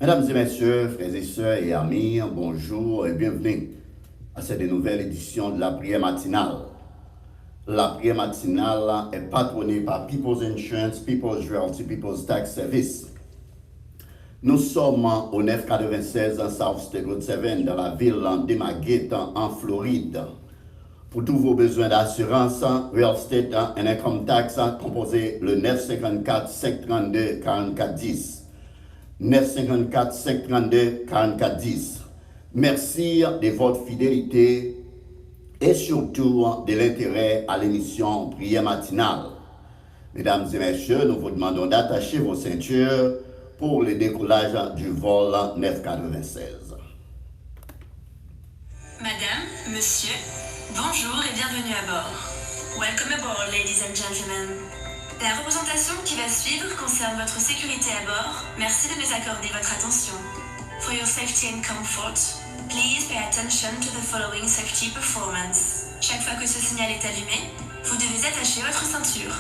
Mesdames et messieurs, frères et sœurs et amis, bonjour et bienvenue à cette nouvelle édition de la prière matinale. La prière matinale est patronnée par People's Insurance, People's Realty, People's Tax Service. Nous sommes au 996 South State Road 7 dans la ville de Magate en Floride. Pour tous vos besoins d'assurance, real estate et income tax, composez le 954 532 4410. 954 532 4410. Merci de votre fidélité et surtout de l'intérêt à l'émission Prière matinale. Mesdames et messieurs, nous vous demandons d'attacher vos ceintures pour le décollage du vol 996. Madame, monsieur, bonjour et bienvenue à bord. Welcome aboard, ladies and gentlemen. La représentation qui va suivre concerne votre sécurité à bord. Merci de nous accorder votre attention. For your safety and comfort, please pay attention to the following safety performance. Chaque fois que ce signal est allumé, vous devez attacher votre ceinture.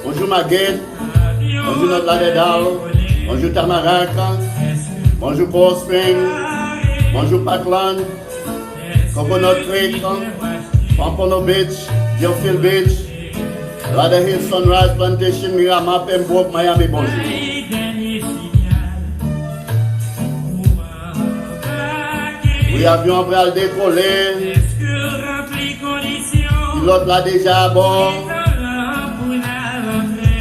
Bonjour Magate, bonjour Notre-Dame, bonjour Tamarack, bonjour Coral Spring, bonjour Parkland, Coconut Creek, Pompano Beach, Deerfield Beach, Ladder Hill, Sunrise Plantation, Miramar, Pembroke, Miami, bonjour. Oui, avion prêt à décoller, pilote là déjà à bord.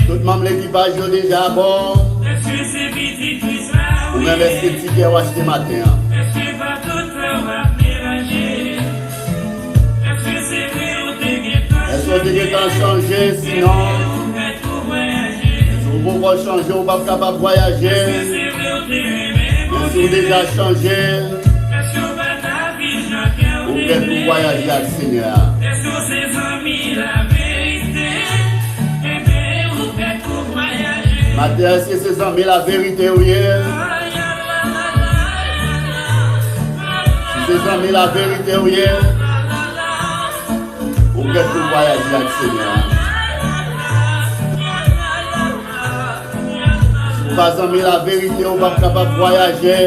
Tout le membre de l'équipage est déjà à bord. Ou même est-ce que le ticket est acheté matin? Est-ce que vous avez changé? Sinon, si vous pouvez changer, vous n'êtes pas capable de voyager. Mais si vous avez déjà changé, vous pouvez voyager avec le Seigneur. Matin, est-ce que c'est amis la vérité ou hier? Si c'est amis la vérité ou hier? Ou peut-être pour voyager avec le Seigneur? Si vous pas amis la vérité, ou pas capable de voyager?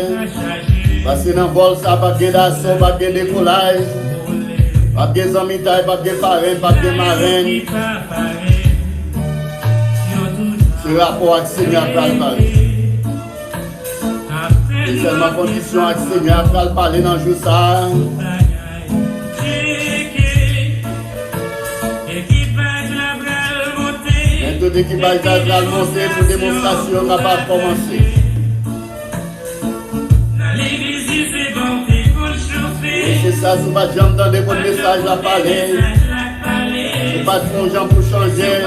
Parce que dans le vol, ça pas de d'assaut, pas de décollage, pas de amis taille, pas de parrain, pas de marraine. Ce rapport avec le Seigneur pour parler. C'est seulement condition avec le Seigneur pour parler dans le jour ça. Et tout l'équipage va monter pour démonstration capable de commencer. Et c'est ça, si vous ne jamais entendre votre message à parler. Si vous pas de fonds gens pour changer.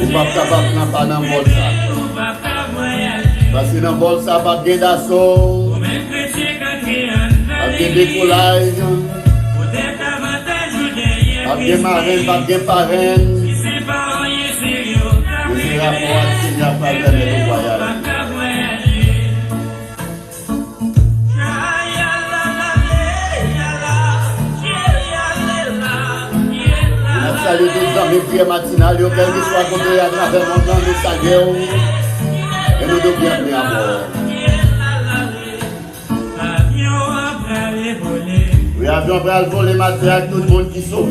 Ou pas capable de pas dans le vol ça. Parce que dans le vol ça, pas de d'assaut, pas de décollage, pas de marraine, pas de parraine. Et c'est rapport à ce qu'il n'y a pas de voyage. Salut tous les amis, prière matinale, quel que soit côté à travers mon temps de saluer et nous devons bienvenue à bord. Oui, avion prêt à voler matin avec tout le monde qui sauve.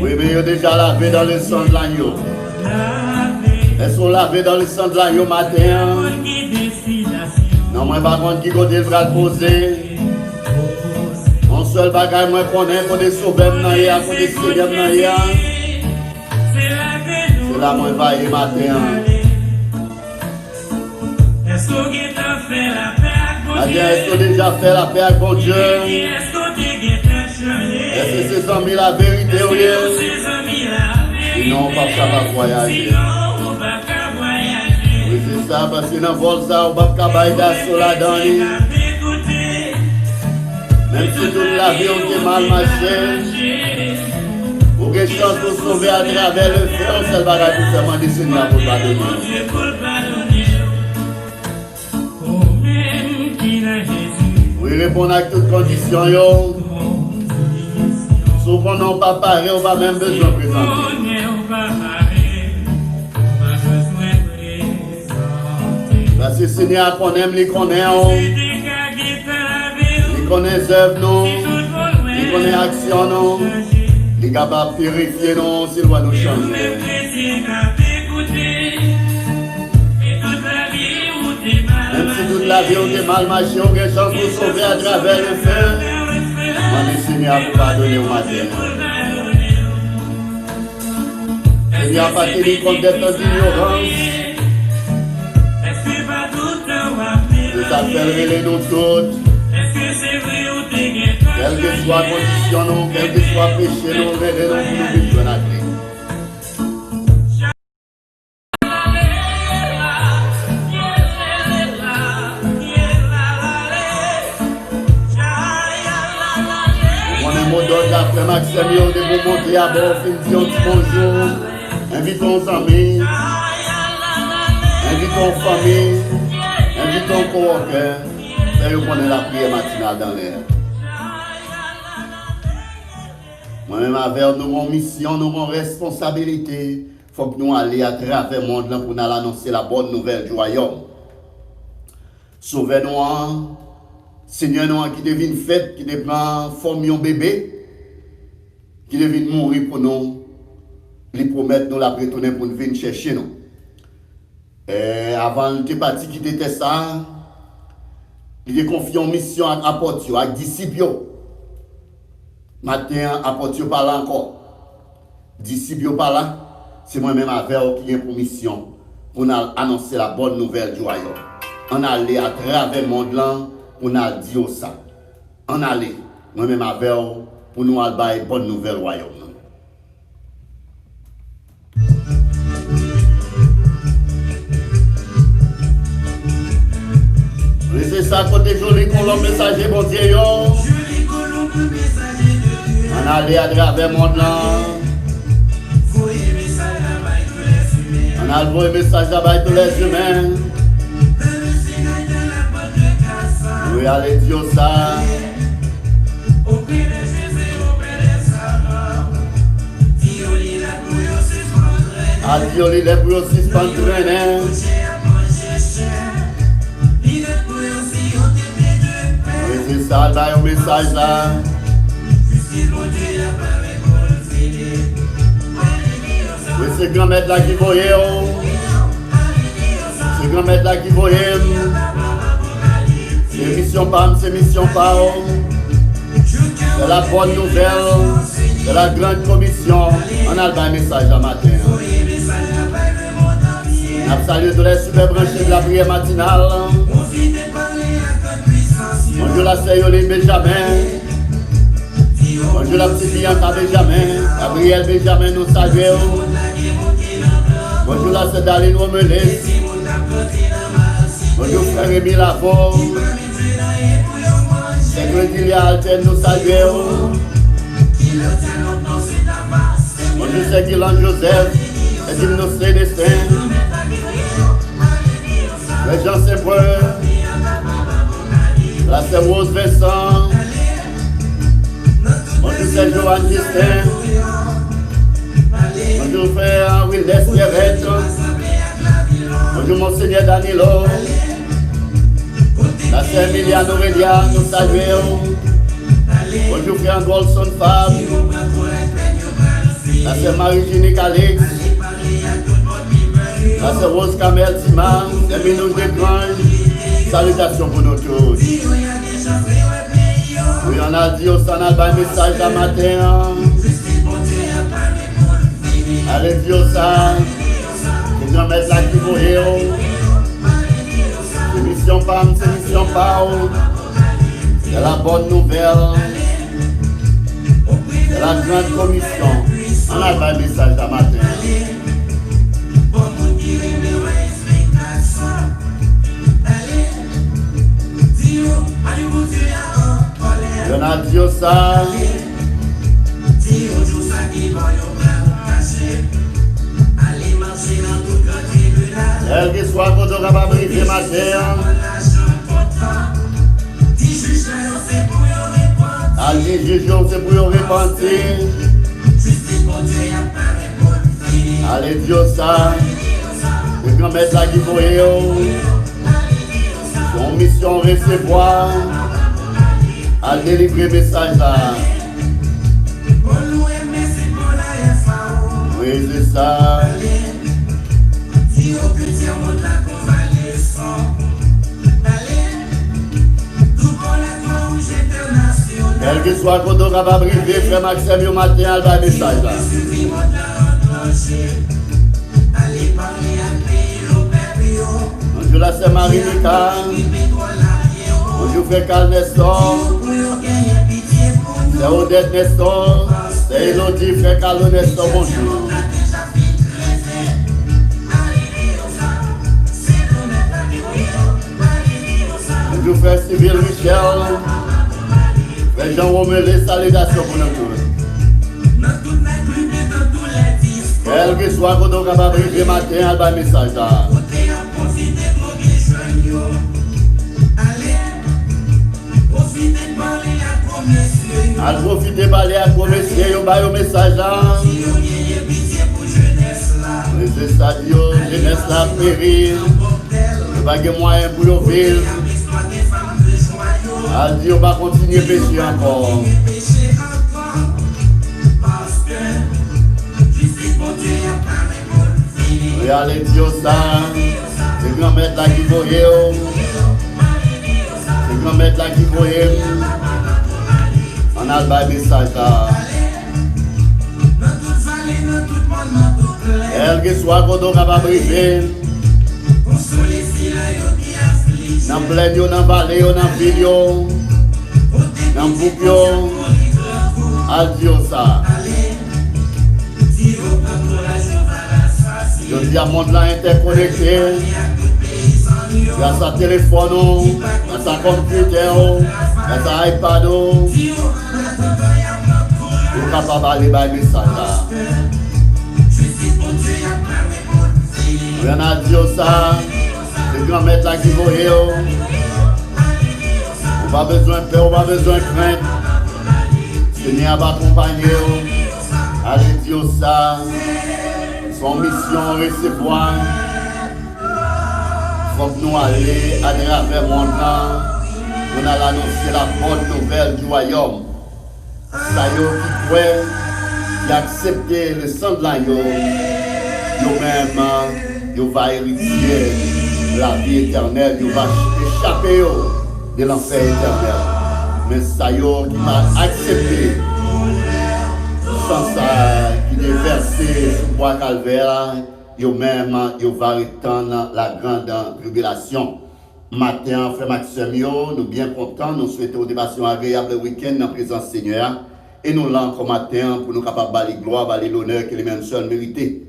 Oui, mais ils ont déjà lavé dans le sang de l'agneau. Elles sont lavées dans le sang de l'agneau matin. Non, moi par contre qui côté le bras poser. Mon seul bagage moi connais pour des sauver dans hier, pour des sauver dans hier. C'est là moi va y matin. Est-ce que déjà fait la paix avec mon Dieu? Est-ce que c'est amis la vérité ou sinon on va pas voyager. Oui, c'est ça, parce que dans le vol, ça, on va pas d'assaut là-dedans. la vie ont mal marché. Pour que chance pour sauver à travers le feu, on seul bagage pour faire demander Seigneur pour pardonner. Oui, répondre à toutes conditions, yo. Souvent, non pas pareil, on va même besoin de présenter. Parce que Seigneur, qu'on aime, les connaît, les connaît les œuvres, non, les connaît action, non, les capables de purifier, non, s'il doit nous changer. Même si toute la vie on est mal marché, on a chance pour sauver à travers le feu. Demandez Seigneur pour pardonner au matin. Seigneur, pas tenir compte de ton ignorance. Nous appellerons nous toutes. Quelle que soit la condition, nous, quel que soit le péché, nous verrons pour nous vivre la Christ. Après Maxime, on est pour monter à bord, fin de bonjour. Invitons nos amis, invitons famille, invitons coworkers. Et on connaît la prière matinale dans l'air. Moi-même, avec nous, mon mission, nous, mon responsabilité, il faut que nous allions à travers le monde pour nous annoncer la bonne nouvelle du royaume. Sauvez-nous, Seigneur, nous qui devine fête, qui devient forme un bébé, qui devine mourir pour nous, les promettre nous la retourner pour nous venir chercher nous. Et avant de partir qui était ça, il a confié une mission à apôtres, à disciples. Matin, apôtres pas là encore. Disciples pas là, c'est moi-même avec qui a pour mission pour nous annoncer la bonne nouvelle du royaume. On allait à travers le monde là pour nous dire ça. On allait, moi-même avec pour nous avoir une bonne nouvelle royaume. C'est ça, côté joli colombe messager, bon Dieu. On allait à travers le monde là. On a envoyé message à tous les humains. Oui, allez dire ça. A violi les bouillots suspendus traîner. Oui, c'est ça, là, un message là. Oui, c'est grand-mère là qui voyait. C'est grand-mère là qui voyait. C'est mission PAM, c'est mission PAO. C'est la bonne nouvelle. C'est la grande commission. On a le message à matin. On salue tous les super branchés de la prière matinale. Bonjour la Seyoli Benjamin. Bonjour la petite Bianca Benjamin. Gabriel Benjamin nous salue. Bonjour la Cédaline Romelis. Bonjour frère Rémi Lafort. Secrétaire Alten nous salue. Bonjour c'est Guilan Joseph. C'est nous Célestin. Les gens Saint-Breu. La c'est Rose Vincent. Bonjour c'est Joanne Justin. Bonjour frère Will Espérette. Bonjour Monseigneur Danilo. La c'est Emiliano Relia, nous saluons. Bonjour frère Golson Fab. La c'est Marie-Jeanne Calix. La c'est Rose Kamel Tima. C'est Minou Desgranges. Salutations pour nous tous. Oui, on a dit au Sanal un message la matin. Allez, dire ça. C'est un mettre là qui voyait. C'est mission PAM, c'est mission PAO. C'est la bonne nouvelle. C'est la grande commission. On a un message la matin. On a dit ça. Elle qui soit quand on va briser ma terre. Elle dit juge c'est pour repentir. Allez Dieu ça. Le grand maître là qui voyait. Son mission recevoir. À délivrer message là. Oui, c'est ça. Quel que soit quand on va briser, frère Maxime, au matin, elle va message là. Bonjour la sœur Marie-Mika. Bonjour frère Carl Nestor. C'est Odette Nestor. C'est Elodie frère Carlo Nestor. Bonjour. Bonjour frère Cyril Michel. Frère Jean-Romelé, salutations pour nous tous. Quel que soit quand on va briser matin, elle va message là. Al profiter parler à commercier, yo ba yo message là. C'est ça Dieu, jeunesse la périr. Yo pas de moyen pour yo vivre. Al Dieu va continuer pécher encore. Regardez Dieu ça. C'est grand maître là qui voyait. C'est grand maître là qui voyait. On a le message là. Elle qui soit quand on va briser. Dans plein de dans vallée, dans ville, dans bouc, adieu ça. Je dis à monde là interconnecté. Il y a sa téléphone, il y a sa computer, il y a sa iPad. Pour capable aller par message là. On a dit ça. Le grand maître là qui voyait. On n'a pas besoin de peur, on n'a pas besoin de crainte. Seigneur va accompagner. Allez dire ça. Son mission recevoir. Il faut que nous allions à travers le monde là. On a annoncé la bonne nouvelle du royaume. Ça y est, qui croit, qui accepte le sang de l'agneau. Yo-même, yo va hériter la vie éternelle, yo va échapper de l'enfer éternel. Mais ça y est, qui m'a accepté, sans ça, qui est versé sous bois calvaire, yo-même, yo va retendre la grande tribulation. Matin, frère Maxime, nous bien contents, nous souhaitons des passions agréables le week-end dans la présence du Seigneur. Et nous l'en comme matin pour nous capables de baler gloire, baler l'honneur que les mêmes seuls mérités.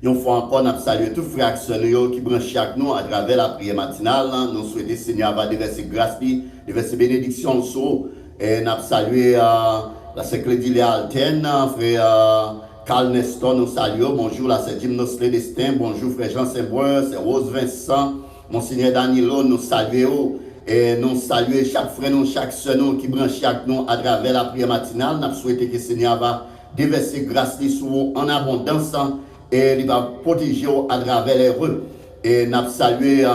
Une fois encore, nous saluons tous les frères actionnaires qui branchent avec nous à travers la prière matinale. Nous souhaitons que le Seigneur va déverser grâce, déverser bénédiction sur. Et nous saluons la secrétaire Léalten, frère Carl Nestor, nous saluons. Bonjour, la c'est Gymnos Célestin. Bonjour, frère Jean Saint-Brun, c'est Rose Vincent. Monseigneur Danilo, nous saluons. Et nous saluons chaque frère, chaque soeur qui branche avec nous à travers la prière matinale. Nous souhaitons que le Seigneur va déverser grâce sur vous en abondance et il va protéger à travers les rues. Et nous saluons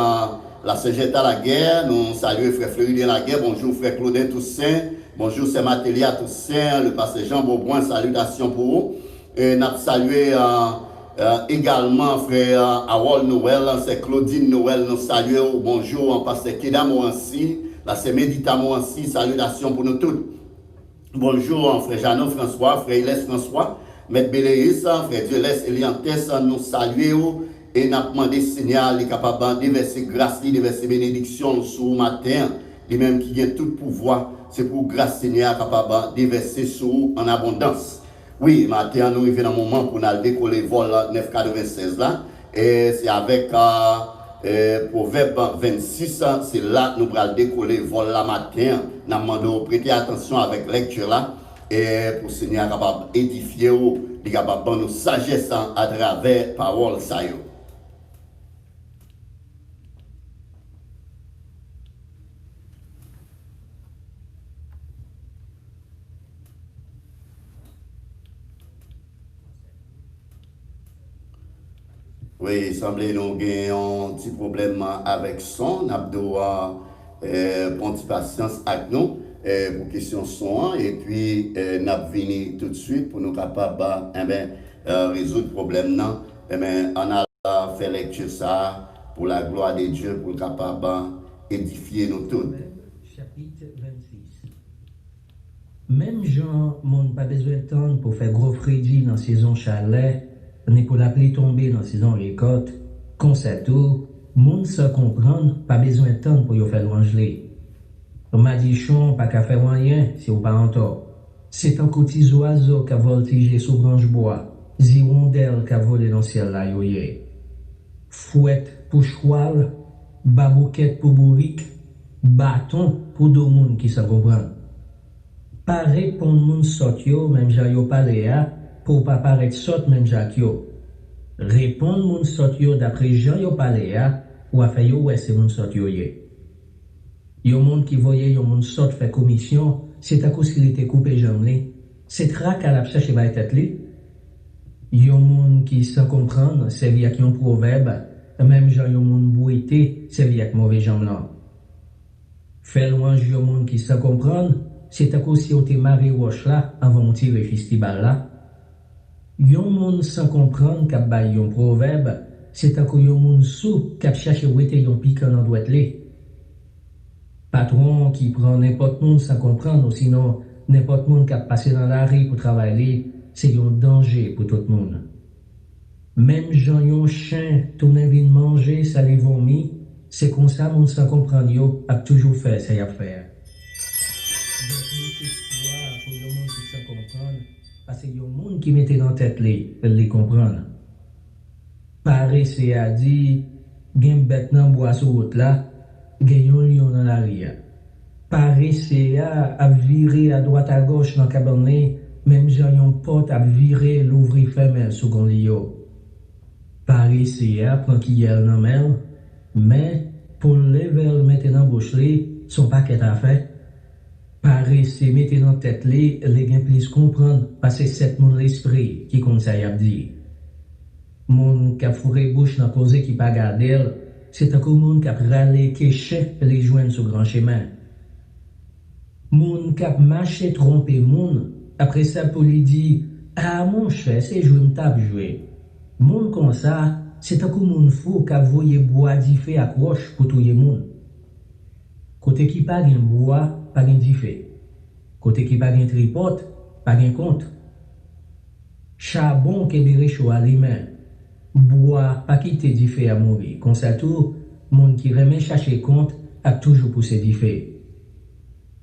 la Saint-Jeta la guerre, nous saluons frère Fleury la guerre, bonjour frère Claudin Toussaint, bonjour c'est Matélia Toussaint, le pasteur Jean Beauboin, salutations pour vous. Et nous saluons également frère Harold Noël, c'est Claudine Noël, nous saluons, bonjour en pasteur Keda Morancy, là c'est Médita Morancy, salutations pour nous tous. Bonjour frère Jeannot François, frère Hélès François, maître Béléis, frère Dieu-Laisse Eliantes, nous saluons et nous demandons Seigneur, il est capable de déverser grâce, de déverser bénédiction sur le matin, lui-même qui a tout pouvoir, c'est pour grâce Seigneur capable de déverser sur en abondance. Oui, matin, nous arrivons dans un moment pour nous décoller le vol 996 là. Et c'est avec Proverbe 26, c'est là que nous allons décoller vol la matin. Nous demandons de prêter attention avec lecture là. Et pour le Seigneur capable d'édifier, il est capable de nous sagesse à travers parole ça. Oui, il semble nous avons un petit problème avec son. Nous avons prendre patience avec nous pour question son. Et puis, nous avons venu tout de suite pour nous capables résoudre le problème. On a fait lecture ça pour la gloire de Dieu, pour capable édifier nous tous. Chapitre 26. Même Jean, monde pas besoin de temps pour faire gros frédit dans saison chalet, ni pour l'appeler tomber dans saison récolte. Comme ça tout, monde sans comprendre, pas besoin de temps pour y faire l'angeler. Madichon, pas qu'à faire rien, si ou pas en tort. C'est un petit oiseau qui a voltigé sous branche bois, zirondelle qui a volé dans le ciel là, yoye. Fouette pour choual, babouquette pour bourrique, bâton pour deux moun qui s'en comprennent. Pas répondre moun sot yo, même ja yo parle ya, pour pas paraître sot même ja yo. Répondre moun sot yo d'après Jean yo parle ya, ou a fait yo ouais c'est moun sot yo ye. Yo moun qui voyait yo moun sot fait commission, c'est à cause qu'il était coupé jambe li. C'est trac à la cherche ba tête li. Yo moun qui sans comprendre, c'est via qui un proverbe, même Jean yo moun bouité, c'est via que mauvais jambe là. Fait louange yo moun qui sans comprendre, c'est à cause si on te maré roche là avant de tirer festival là. Yon moun sans comprendre qu'a bay yon proverbe, c'est à cause yon moun sou qu'a cherché où était yon piquant dans doit les. Patron qui prend n'importe monde sans comprendre ou sinon n'importe monde qui a passé dans la rue pour travailler, c'est yon danger pour tout le monde. Même Jean yon chien tourne vin manger, ça les vomit, c'est comme ça moun sans comprendre yo a toujours fait ça y a faire. Pour le monde qui sait comprendre, parce que y a un monde qui mettait dans la tête les comprendre. Pareil, c'est à dire, gen bête nan bois sur route là, gen yon lion dans la ria. Pareil, c'est à virer à droite à gauche dans cabane, même j'ai yon porte à virer l'ouvrir fermé sous gon lio. Pareil, c'est à prendre qui yel nan mel, mais pour lever le mettre dans bouche li, son paquet à faire. Pareil, c'est mettre dans tête les gens plus comprendre parce que c'est mon l'esprit qui conseille à dire. Mon qui a fourré bouche dans posé qui pas garder, c'est un monde qui a râlé kéché les joindre sur grand chemin. Mon qui a marché trompé moun, après ça pour lui dire ah mon cher, c'est jouer m'tap jouer. Mon comme ça, c'est un monde fou qui a voyé bois d'ifé accroche pour tout le monde. Côté qui pas de bois, pas de diffé. Côté qui pas de tripote, pas de compte. Charbon qui est chaud à lui-même. Bois, pas quitter diffé à mourir. Comme ça tout, monde qui remet chercher compte, a toujours poussé diffé.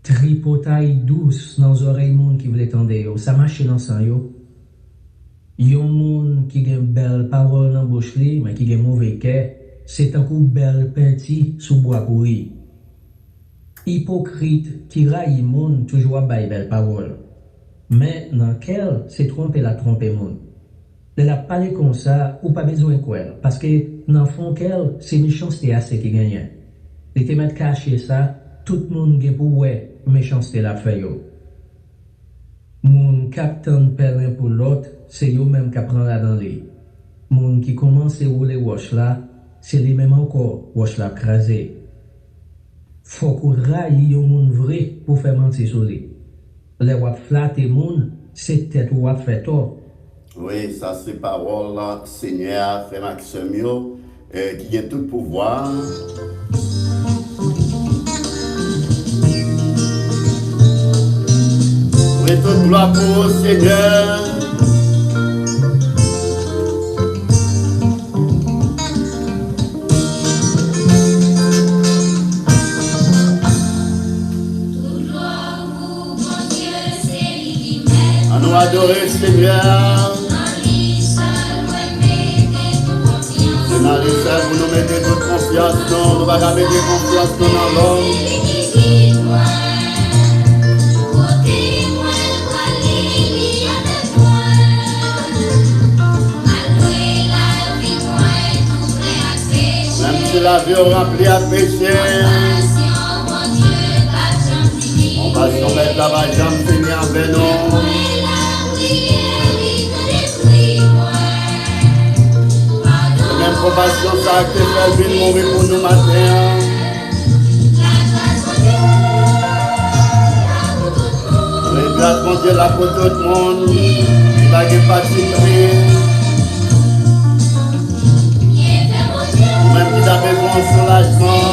Tripotaille douce dans les oreilles monde qui voulait tendre, ça marche dans sang yo. Yon monde qui a belle parole dans bouche li, mais qui a mauvais cœur, c'est un coup belle petit sous bois pourri. Hypocrite qui raille monde toujours bail belle parole. Mais dans quel c'est tromper la tromper monde. Elle a parlé comme ça ou pas besoin quoi parce que dans fond qu'elle c'est méchanceté assez qui gagne. Les te mettre cacher ça, tout le monde gen pour ouais méchanceté la fait yo. Moun captain pelin pour l'autre, c'est yo même qui prend la dans les. Moun qui commence à rouler wash là, c'est les mêmes encore wash la crasé. Faut qu'on raille yon moun vrai pour faire mentir sur lui. Les wap flatter moun, c'est tête wap fait tort. Oui, ça c'est parole là, Seigneur, Frère Maxime, qui a tout pouvoir. Oui, toute gloire pour le Seigneur. À nous adorer, Seigneur. Dans les seuls, vous nous mettez toute confiance, non, nous ne va pas mettre confiance dans l'homme. Même si la vie est remplie à péché, on va se mettre là-bas, j'aime finir avec nous. Même compassion, ça a été fait, lui mourir pour nous matin. Les grâces, mon Dieu, là pour tout le monde, il va y avoir pas de même qui a besoin de soulagement.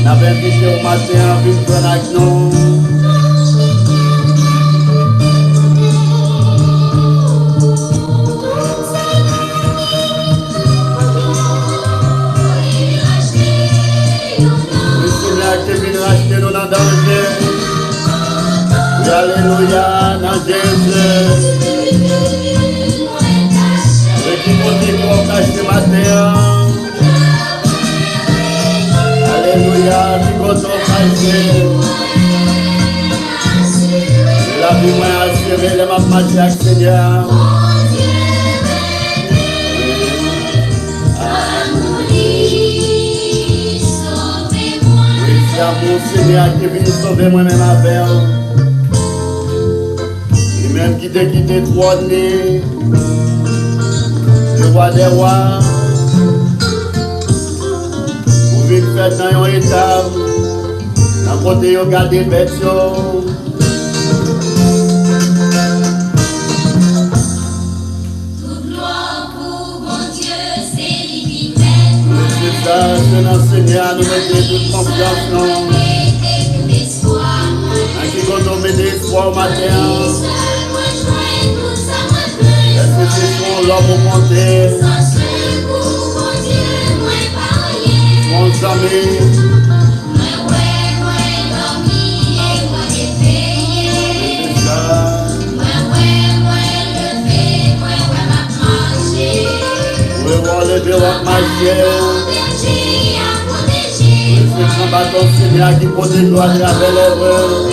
Nous avons invité au matin à vivre avec nous. Le Seigneur qui vient racheter nous dans le danger. Alléluia, dans Jésus. Qui continue pour cacher ma terre. Alléluia, qui continue cacher. La vie m'a assuré, les m'a marché avec Seigneur. Oui, c'est à mon Seigneur qui vient sauver moi-même avec. Lui-même qui t'a quitté trois nez. Le roi des rois, vous vivez fait dans une étape, d'un côté vous gardez bête. Toute gloire pour bon Dieu, c'est lui qui fait. C'est ça, c'est dans le Seigneur, nous mettons toute confiance. Un qui compte nous mettre espoir au matin. Est-ce que c'est son l'homme au monter? Mon ami. C'est ça. Vous pouvez voir les bureaux de magie. C'est son bâton Seigneur qui protège nous à travers les rues.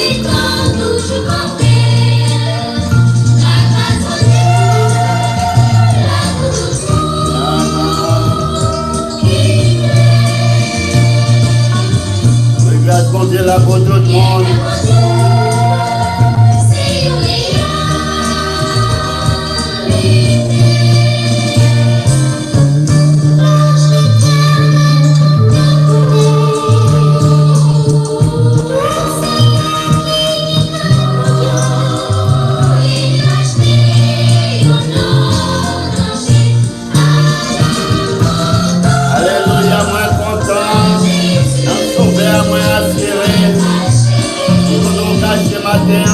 Grâce mon Dieu là pour tout le monde. Alléluia, moi content. Un sauveur, moi assuré. Nous nous cachons matin.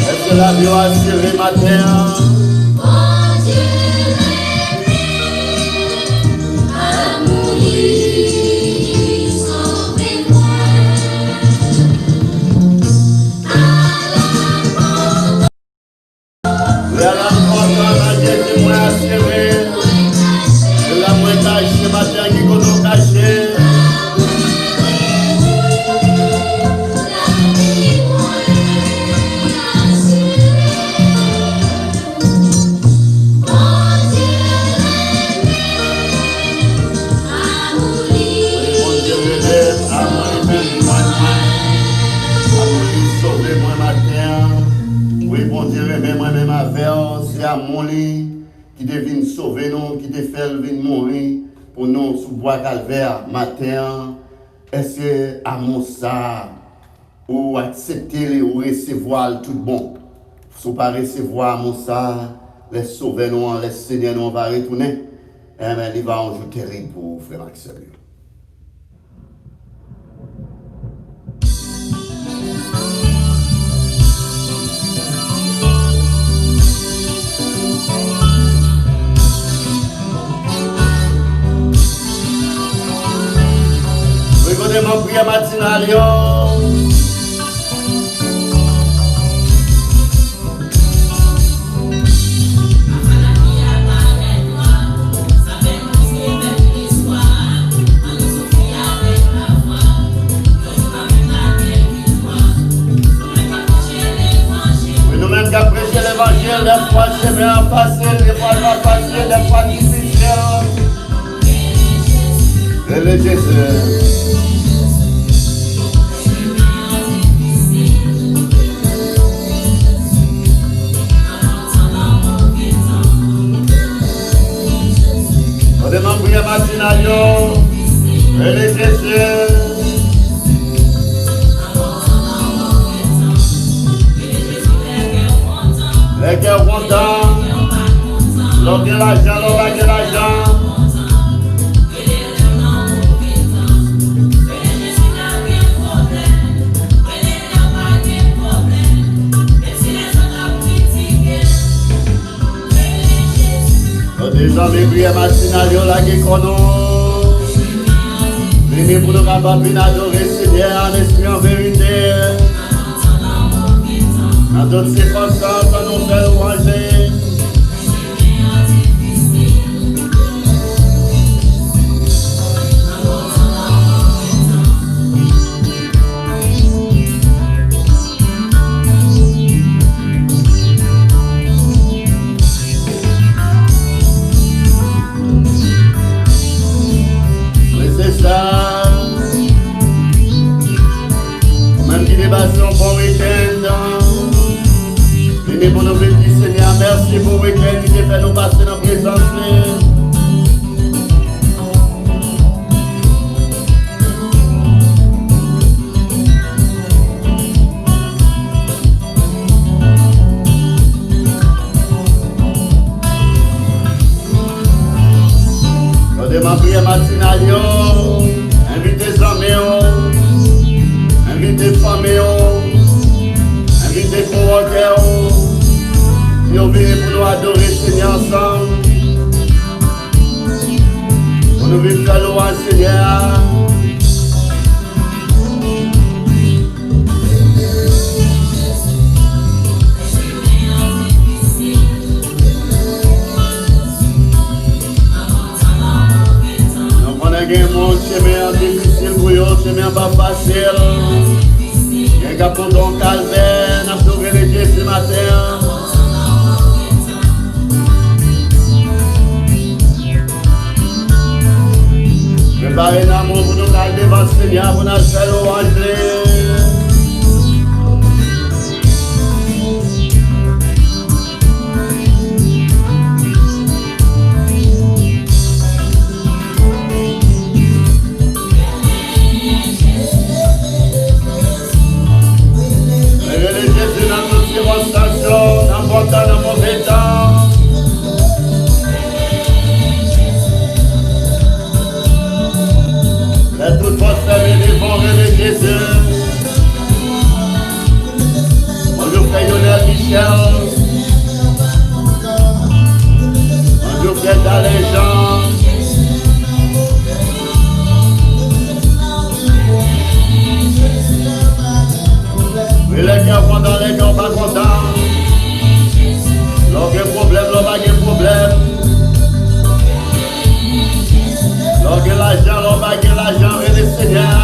Est-ce que la vie a assuré matin? C'est à mon lit qui devine sauver nous, qui te fait venir mourir pour nous sous bois calvaire matin. Est-ce que à mon ça ou accepter ou recevoir tout bon? Si vous ne pas recevoir mon ça, les sauver nous, les Seigneur nous, on va retourner. Eh bien, il va un jour terrible pour frère Maxime. Regardez mon prière matinale. fois chemin facile, des fois pas facile, des fois difficile. Le Jésus. On demande prière matinale, le Jésus. Les cœurs contents, l'on gagne l'argent, l'on va gagner l'argent. Les amis prières matinales, là qui connaissent. Venez pour nous capables d'adorer Seigneur en esprit en vérité. Dans toutes circonstances, à nous faire louanger. Même qui dépasse un bon week-end. Venez pour nous bénir, Seigneur. Merci pour le week-end qui fait nous passer dans la présence. Ma prière matinale, invitez les amis, invitez les familles, invitez les coworkers, qui ont venu pour nous adorer Seigneur ensemble, pour nous vivre faire louange Seigneur. Il y a un monde chemin difficile pour eux, chemin pas facile. Il y a un gars pour ton calvaire, n'a pas trouvé les pieds ce matin. Préparez l'amour pour nous garder devant le Seigneur, pour nous faire louange. Dans bon temps, dans mauvais temps. Mais toute force est devant le Jésus. Bonjour frère Lionel Michel. Bonjour frère Daléjean. Oui, les cœurs contents, les cœurs pas contents. Lorsqu'il y a un problème, lorsqu'il y a un problème. Lorsqu'il y a l'argent, lorsqu'il y a l'argent, et le Seigneur.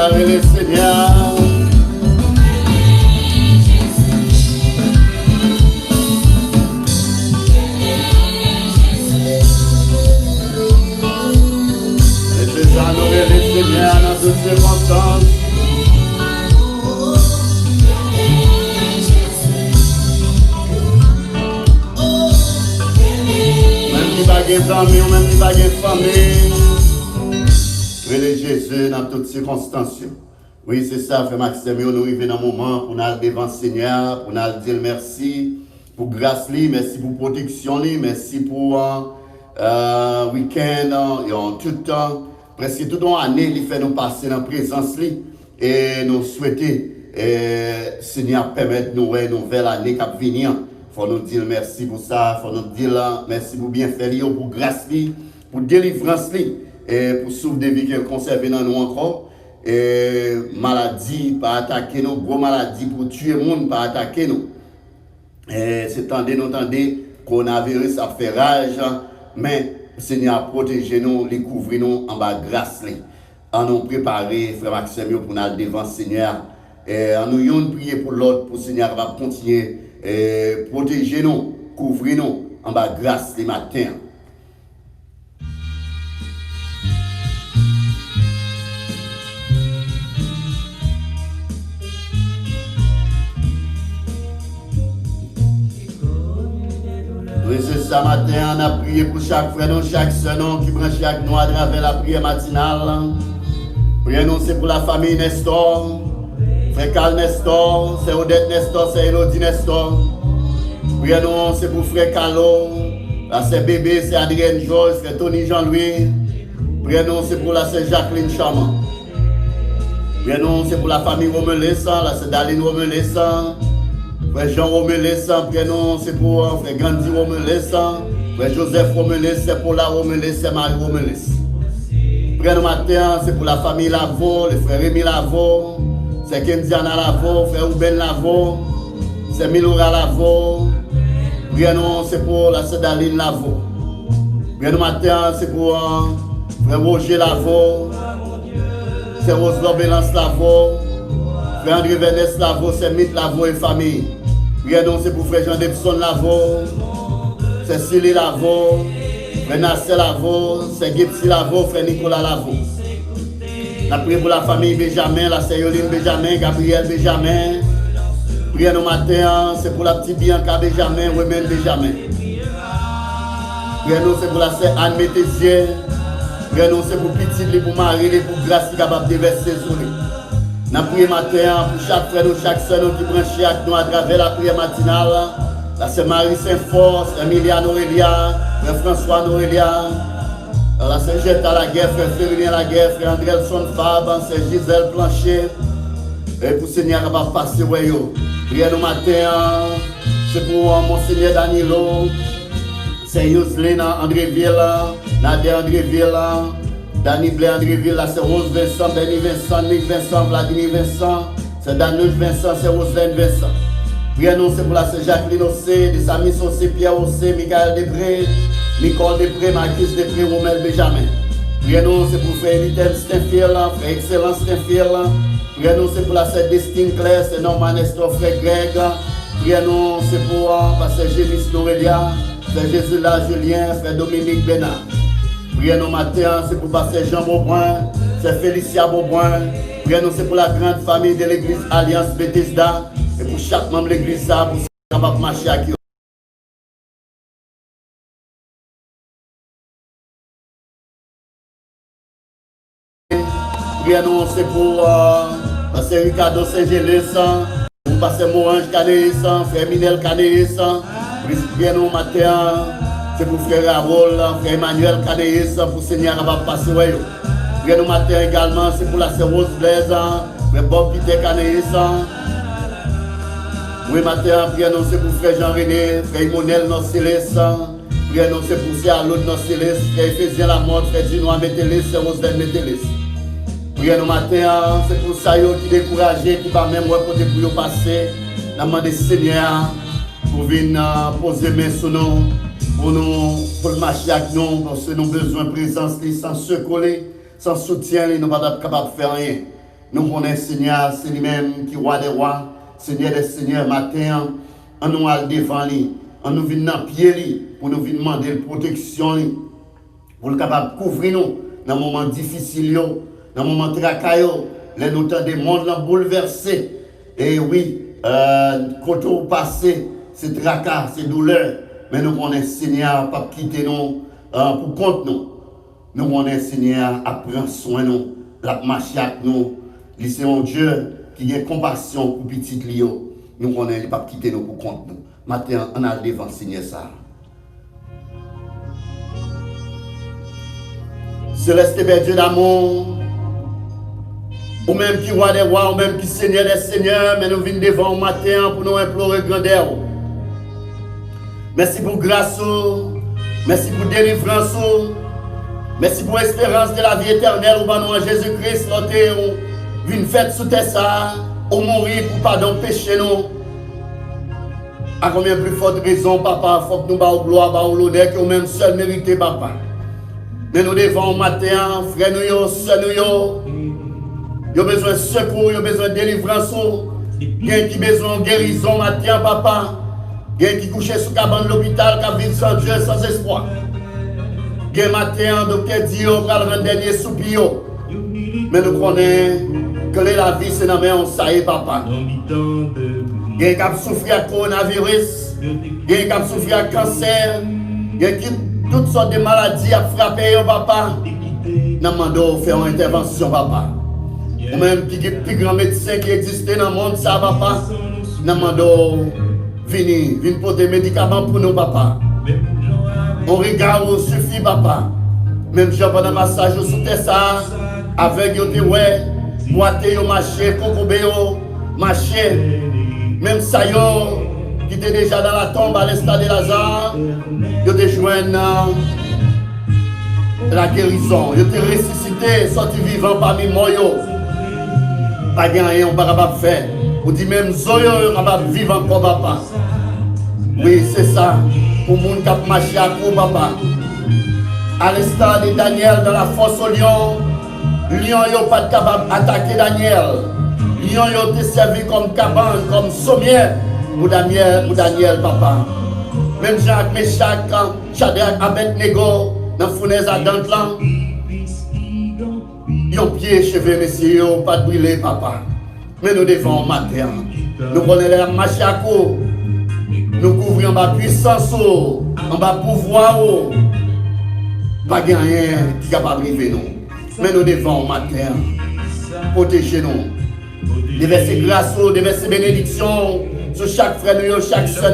Et le Seigneur. Laissez honorer le Seigneur dans toutes circonstances. Même si pas de famille ou même si pas de famille. Relais Jésus dans toutes circonstances. Oui, c'est ça, frère Maxime. Nous arrivons dans un moment pour nous aller devant le Seigneur, pour nous dire merci pour grâce, merci pour protection, merci pour week-end, tout le temps, presque toute l'année, il fait nous passer dans la présence. Et nous souhaitons, Seigneur, permettre nous une nouvelle année qui va venir. Il faut nous dire merci pour ça, il faut nous dire merci pour bien faire, pour grâce, pour délivrance, et pour sauver des vies qu'elle conserve dans nous encore. et maladie pas attaquer nous, gros maladie pour tuer monde pas attaquer nous. Et c'est nous tendez coronavirus a fait rage, mais Seigneur protéger nous, les couvrir nous en bas grâce li. En nous préparer frère Maxime pour nous devant Seigneur. Et en nous prier pour l'autre pour Seigneur va continuer et protéger nous, couvrir nous en bas grâce les matins. Oui, c'est ça matin, on a prié pour chaque frère, chaque sœur qui prend chaque noix à travers la prière matinale. Prions c'est pour la famille Nestor, frère Carl Nestor, c'est Odette Nestor, c'est Elodie Nestor. Prions c'est pour frère Carlo, là c'est bébé, c'est Adrien Georges, frère Tony Jean-Louis. Prions c'est pour la c'est Jacqueline Chaman. Prions c'est pour la famille Romelessan, là c'est Daline Romelessan. Frère Jean Romelessan, prénom c'est pour frère Gandhi Romelessan, frère Joseph Romelessan, c'est pour la Romelessan, Marie Romelessan. Prénom matin, c'est pour la famille Lavo, le frère Rémi Lavo, c'est Kendiana Lavo, frère Ruben Lavo, c'est Milora Lavo. Prénom c'est pour la Sédaline Lavo. Prénom matin, c'est pour frère Roger Lavo, c'est Rose Lobelance Lavo, frère André Vénès Lavo, c'est Mythe Lavo et famille. Prions c'est pour frère Jean Debson Lavo, c'est Célie Lavo, frère Nasser Lavo, c'est Gipsy Lavo, frère Nicolas Lavo. La prière pour la famille Benjamin, la sœur Yoline Benjamin, Gabriel Benjamin. Prions matin, c'est pour la petite Bianca Benjamin, Women Benjamin. Prions c'est pour la sœur Anne Métésier. Prions c'est pour petite, pour Marie, pour Grâce qui est capable de verser sur lui. Nous prions matin pour chaque frère, chaque sœur qui branche avec nous à travers la prière matinale. Là c'est Marie Saint-Force, Emilia Norelia, frère François Norelia. Là c'est Jette à la guerre, frère Férilien à la guerre, frère Andrelson Fab, c'est Gisèle Plancher. Et pour Seigneur qui va passer, prions nous matin, c'est pour Monseigneur Danilo, c'est Yoselin Andréville, Nadia Andréville. Dani Blé Andréville, là c'est Rose Vincent, Denis Vincent, Nick Vincent, Vladimir Vincent, c'est Daniel Vincent, c'est Roselaine Vincent. Prions c'est pour la c'est Jacqueline Ossé, des amis Ossé, Pierre Ossé, Michael Depré, Nicole Depré, Marquis Depré, Romel Benjamin. Prions c'est pour frère Elitel Stenfield, frère Excellence Stenfield. Prions c'est pour la c'est Destin Claire, c'est Norman Nestor, frère Greg. Prions c'est pour pasteur Gélis Norelia, frère Jésus là, Julien, frère Dominique Bénard. Prions matin, c'est pour passer Jean Beaubrun, c'est Félicia Beaubrun. Prions c'est pour la grande famille de l'église Alliance Bethesda et pour chaque membre de l'église ça pour capable marcher avec eux. Prions c'est pour passer Ricardo Saint-Gélès, pour passer Morange Canéis, frère Minel Canéis. Prions matin. C'est pour frère Harold, frère Emmanuel Canéis, pour Seigneur va passer. Prions matin également, c'est pour la sœur Rose Blaise, frère Bob Peter Canéis. Oui, matin, prions c'est pour frère Jean-René, frère Imonel Noceles. Prions c'est pour frère Alod Noceles, frère Ephésien Lamotte, frère Dinois Mételis, frère Roselaine Mételis. Prions matin, c'est pour ça qui découragé, qui va même côté pour passer. Nous demandons Seigneur pour venir poser main sur nous. Pour le marcher avec nous, parce que nous avons besoin de présence, sans secours, sans soutien, nous ne sommes pas capables de faire rien. Nous connaissons Seigneur, c'est lui-même qui est roi des rois, Seigneur des seigneurs, matin, on nous allons devant lui, on nous vient dans pied pour nous venir demander la protection, pour le capable de couvrir nous dans les moments difficiles, dans les moments tracailleux, les nous temps des mondes bouleversés. Et oui, quand on passe, c'est tracas, c'est douleur. Mais nous connaissons Seigneur, pas quitter nous pour compte nous. Nous connaissons Seigneur, à prendre soin de nous, à marcher avec nous. C'est un Dieu qui a compassion pour petit Lio. Nous connaissons pas quitter nous pour compte nous. Maintenant, on a devant Seigneur ça. Céleste Père Dieu d'amour, ou même qui roi des rois, ou même qui Seigneur des seigneurs, mais nous venons devant le matin pour nous implorer grandeur. Merci pour grâce, merci pour délivrance, merci pour espérance de la vie éternelle au nom de Jésus-Christ, Vin fête sous terre ça, ou mourir pour pardon péché nous. À combien plus forte raison, papa, faut que nous bâtions gloire, bâtions l'honneur, que nous-mêmes seuls mériter, papa. Mais nous devons matin, frère nous, sœur nous, ils ont besoin de secours, ils ont besoin de délivrance. Il y a qui besoin de guérison matin, papa. Il y a qui couché sous cabane de l'hôpital, qui vit sans Dieu, sans espoir. Il y a matin, docteur Dio, qui a le dernier soupir. Mais nous connaissons que la vie, c'est dans main, ça y est, papa. Il y a qui souffert de coronavirus, il y a qui souffert de cancer, il y a qui toutes sortes de maladies à frapper, papa. Nous demandons de faire une intervention, papa. Ou même qui est le plus grand médecin qui existe dans le monde, ça, papa. Nous demandons venir pour des médicaments pour nous, papa. On regarde, suffit, papa. Même si pendant le massage sous terre, ça, avec yo te ouais, boité yo marché, kokobé yo marché. Même ça yo, qui était déjà dans la tombe à l'instar de Lazare, yo te joignent la guérison. Yo te ressuscité, sorti vivant parmi moi yo. Pas rien, on ne peut pas faire. On dit même Zoyo, on va vivre encore, papa. Oui, c'est ça. Pour les gens qui ont marché à coup, papa. À l'instar de Daniel dans la fosse au lion, lion n'est pas capable d'attaquer Daniel. Lion a été servi comme cabane, comme sommier pour Daniel, papa. Même Jacques, Meshach, Shadrach, Abednego, dans la fournaise à Dantlan. Ils ont pied cheveux, messieurs, pas de brûler, papa. Mais nous devons matin. Nous connaissons la marche à court. Nous couvrons ma puissance, en bas pouvoir. Pas de rien qui est capable de vivre nous. Mais nous devons matin. Protéger nous. Déverser grâce, déverser bénédiction sur chaque frère, chaque soeur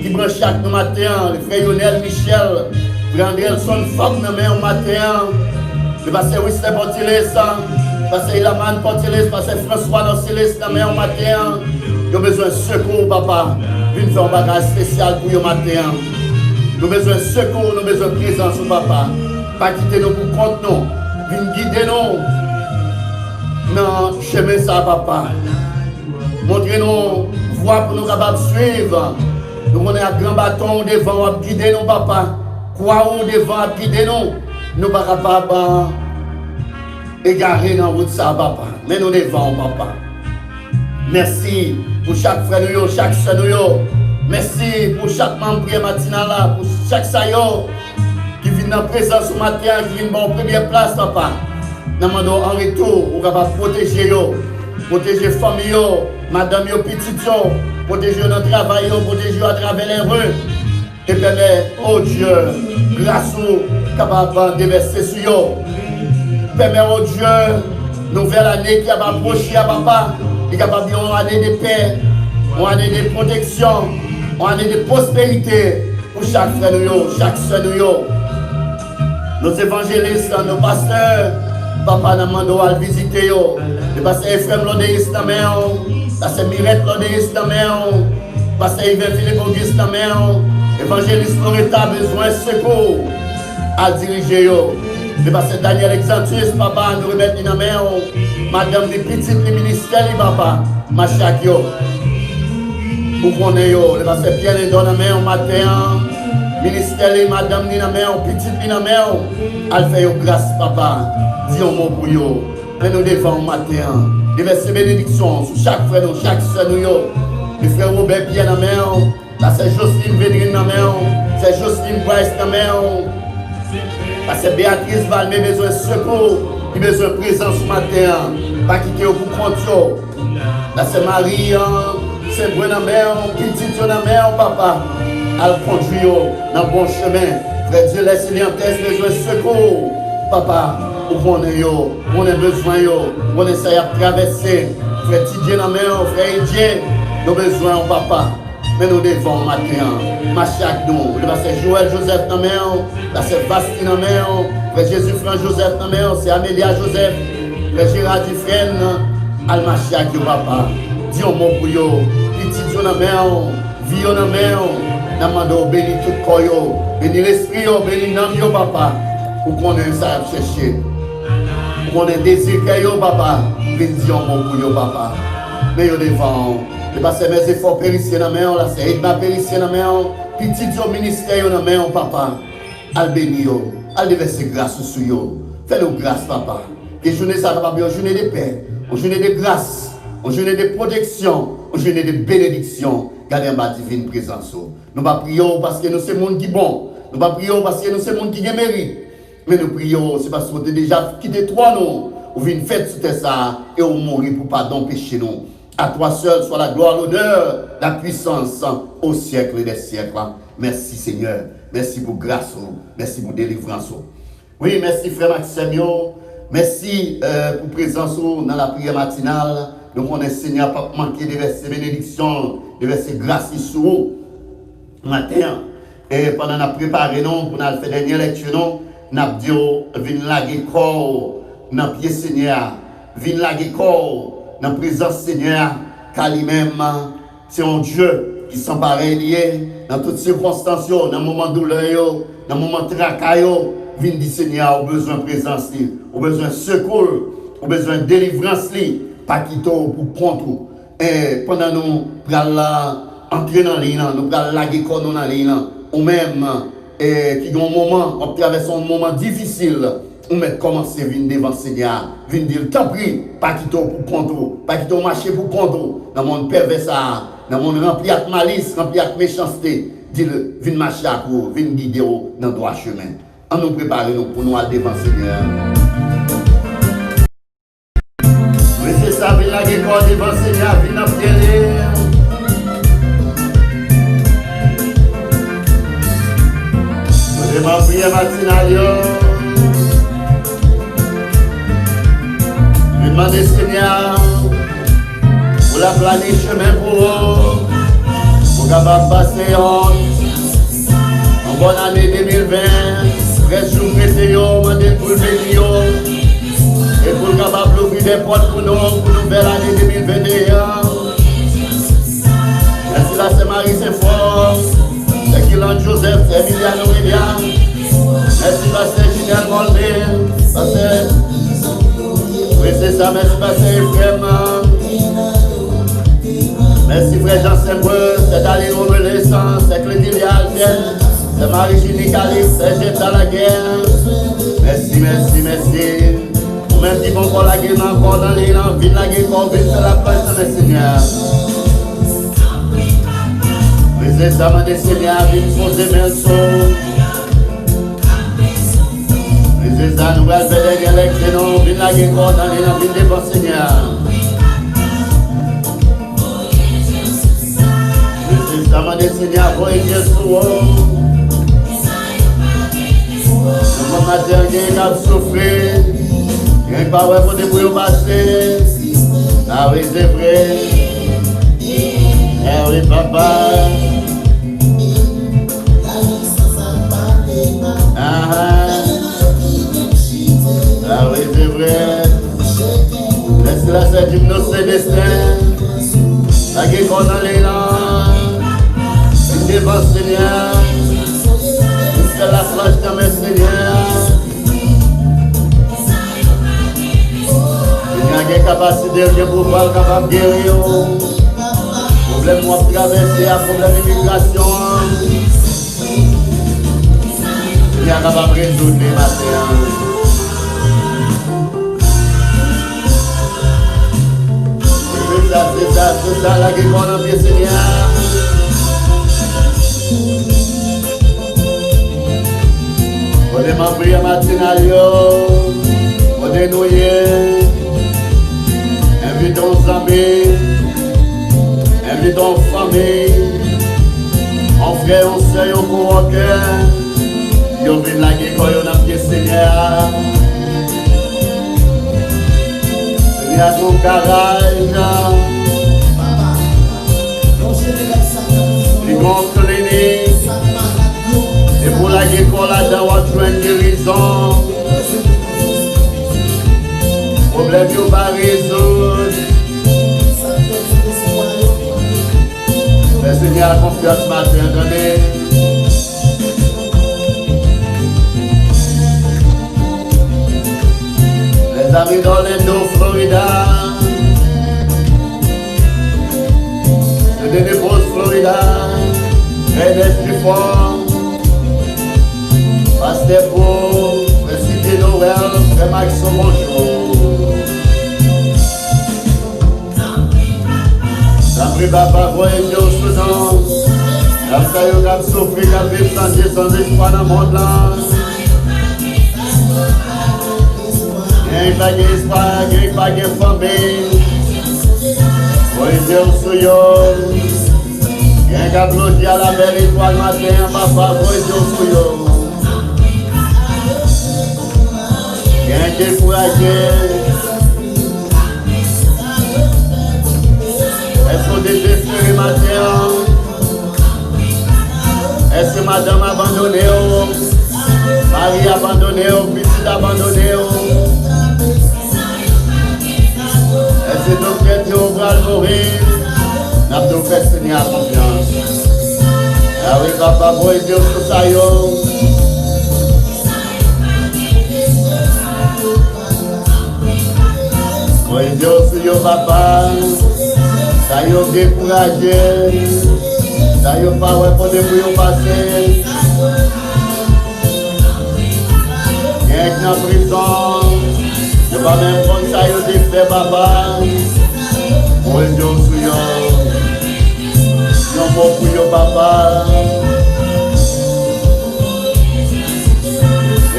qui prend chaque matin. Le frère Lionel Michel, frère Andrelson, femme au matin. Le pasteur Wister Portilis, le pasteur Ilaman Portilis, le pasteur François Nocilis, la mère au matin. Ils ont besoin de secours, papa. Une faire un bagage spécial pour eux matin. Nous avons besoin de secours, nous avons besoin de présence, papa. Pas quitter nous pour compte nous. Viens guider nous. Non, chemin ça, papa. Montrez-nous voie pour nous capables de suivre. Nous avons un grand bâton devant, guider nous, papa. Quoi ou devant, guider nous. Nous ne sommes pas capables d'égarer dans la route, ça, papa. Mais nous devons, papa. Merci pour chaque frère, chaque soeur. Merci pour chaque membre matinal, pour chaque saillot qui vient dans la présence ce matin, qui vient en première place, papa. Nous demandons en retour, nous sommes capables de protéger la famille, madame, petite, protéger notre travail, protéger à travers les rues. Et permet, oh Dieu, grâce au capable de déverser sur eux. Permet, oh Dieu, nouvelle année qui va approcher à papa, qui est capable de une année de paix, une année de protection, une année de prospérité pour chaque frère, chaque soeur. Nos évangélistes, nos pasteurs, papa nous demande à visiter. Le pasteur Ephraim Lodéis, le pasteur Mirette Lodéis, le pasteur Yves Philippe Auguste, évangéliste Loretta a besoin de secours à diriger. Le pasteur Daniel Exantus, papa, nous remettre dans la main. Madame les petites, les ministères, papa, ma chaque yo. Pour qu'on ait yo. Le pasteur Pierre est dans la main au matin. Ministère, madame, dans la main, petite, dans la main. Elle fait grâce, papa. Dis un mot pour yo. Mais nous devons matin. Déverser bénédiction sur chaque frère, chaque soeur. Le frère Robert Pierre dans la main. Là, c'est Jocelyne Védrine dans la main, c'est Jocelyne Bryce dans la main. Là, c'est Béatrice Valmé, besoin de secours, qui besoin de présence ce matin. Pas quitter pour compte. Là, c'est Marie, c'est Bruno dans la main, petite dans la main, papa. Elle conduit dans le bon chemin. Frère Dieu, laisse-les en tête, besoin de secours. Papa, où on a besoin, on essaie de traverser. Frère Didier dans la main, frère Didier, nous avons besoin, papa. Mais nous devons matin, marcher avec nous. Le pasteur Joël Joseph dans la main, la sœur Bastien dans la main, frère Jésus Franck Joseph dans la main, c'est Amélia Joseph, frère Gérard Dufresne, al marcher avec nous, papa. Dis un mot pour vous, petit dans la main, vie dans la main, nous demandons béni tout le corps, béni l'esprit, béni l'âme, papa, pour qu'on ait ça à chercher. Pour qu'on ait désir, papa, viens dire un mot pour yo, papa. Mais yo devant, et parce que mes efforts périssent dans main, là, c'est Edna périssent dans main, petit yo ministère dans main, papa. Al béni yo, al déverser grâce sur yo. Fais-nous grâce, papa. Que journée ça va bien, une journée de paix, une journée de grâce, une journée de protection, une journée de bénédiction. Gardez en bas divine présence. Nous ne prions parce que nous sommes monde qui bon. Nous ne prions parce que nous sommes monde qui mérite. Mais nous prions, c'est parce que vous avez déjà quitté toi, nous. Vous venez faire sur ça et vous mourir pour pardon péché nous. À toi seul soit la gloire, l'honneur, la puissance au siècle des siècles. Merci Seigneur. Merci pour grâce. Merci pour délivrance. Oui, merci frère Maxime. Merci pour présence dans la prière matinale. Nous connaissons Seigneur pas manquer de verser bénédiction, de verser grâce sur vous matin. Et pendant nous préparé nous pour nous faire dernière lecture, nous avons dit venez laguer corps dans pied Seigneur, venez laguer corps dans présence Seigneur, car lui-même c'est un Dieu qui s'empare lié dans toutes circonstances, dans le moment de douleur, dans le moment de tracas. Venez dire Seigneur, au besoin de présence, au besoin de secours, au besoin de délivrance, pas quitter pour prendre. Et pendant nous prenons entrer dans l'île, nous prenons laguer corps dans l'île, ou même qui ont un moment, on traverse un moment difficile, on met commencer à venir devant le Seigneur, venir dire, t'en prie, pas quitter pour prendre, pas quitter marcher pour prendre, dans le monde pervers, dans le monde rempli de malice, rempli de méchanceté, dis-le, viens marcher à vous, viens guider dans le droit chemin. On nous prépare pour nous aller devant le Seigneur. Oui, c'est ça, viens laguer corps devant le Seigneur, viens en prière. Je m'en prie matinale. Je demande Seigneur pour la planète chemin pour vous, pour capable passer en bonne année 2020, 13 jours prêtés, mandé pour le bénir et pour capable ouvrir des portes pour nous nouvelle année 2021. Merci la Saint-Marie Saint-Fort. C'est Kylan Joseph, c'est Emiliano William. Merci Pasteur Julien Molde. Pasteur. Oui, c'est ça, merci Pasteur Ephraim. Merci Frère Jean Saint-Breu, c'est Dalí Renaissance, c'est Clédilia Alten, c'est Marie-Julie Calix, c'est Jetta la guerre. Merci, merci, merci. Vous-même qui vont encore la guerre encore dans les langues, viens la guerre encore, viens faire la paix dans le Seigneur. Les examens des Seigneurs viennent poser mes sons. Les examens nous allons faire des élections, viennent la guerre dans les langues, viennent devant Seigneur. Les examens des Seigneurs vont y dire souvent. Nous avons dernier à souffrir. Il n'y a pas de pour débrouiller au passé. Ah oui, c'est vrai. Eh oui, papa. Ah oui, c'est vrai. Laisse-la cette hypnose destin. La guerre qu'on a les langues. Une défense, Seigneur. C'est la flèche dans mes Seigneur. Il y a une capacité de pouvoir capable de guérir. Problème moi traverser, problème d'immigration. Il y a capable de résoudre les matins. C'est ça, la guerre qu'on a bien Seigneur. On est ma prière matinale, on est nouillé. Invitons nos amis, invitons nos familles, en frère, en sœur, en courant-cœur. Yo viens la guerre qu'on a bien Seigneur. Seigneur, ton carrage. Les grands cliniques. Et pour la guerre qu'on a dans votre guérison. Problème yo pas résoudre. Le Seigneur a confiance ce matin, attendez. Les Mes amis d'Orlando, Florida. De Naples, Florida. Très d'esprit fort. Pasteur Paul, Président Noël, Frère Maxime, bonjour. La prie papa, voyez Dieu sous nom. Comme ça, il y a souffert, il y a vécu sans espoir dans le monde là. Il n'y a pas d'espoir, il n'y a pas de famille. Voyez Dieu sous vous. Il y a un applaudi à la belle étoile matin, papa, voyez Dieu sous vous. Il y a un découragé. Est-ce qu'on désespéré matin? Est-ce que madame a abandonné? Marie a abandonné? Petite a abandonné? Est-ce que docteur Théo va mourir? N'a pas fait Seigneur à confiance. Ah oui, papa, voyez Dieu sur ça, yo. Voyez Dieu sur yo, papa. Ça y est découragé, ça y est pas ouais pour vous passer. Il y a une prison, je ne vais pas même prendre ça y est fait papa. Moi je suis non bon pour yo papa.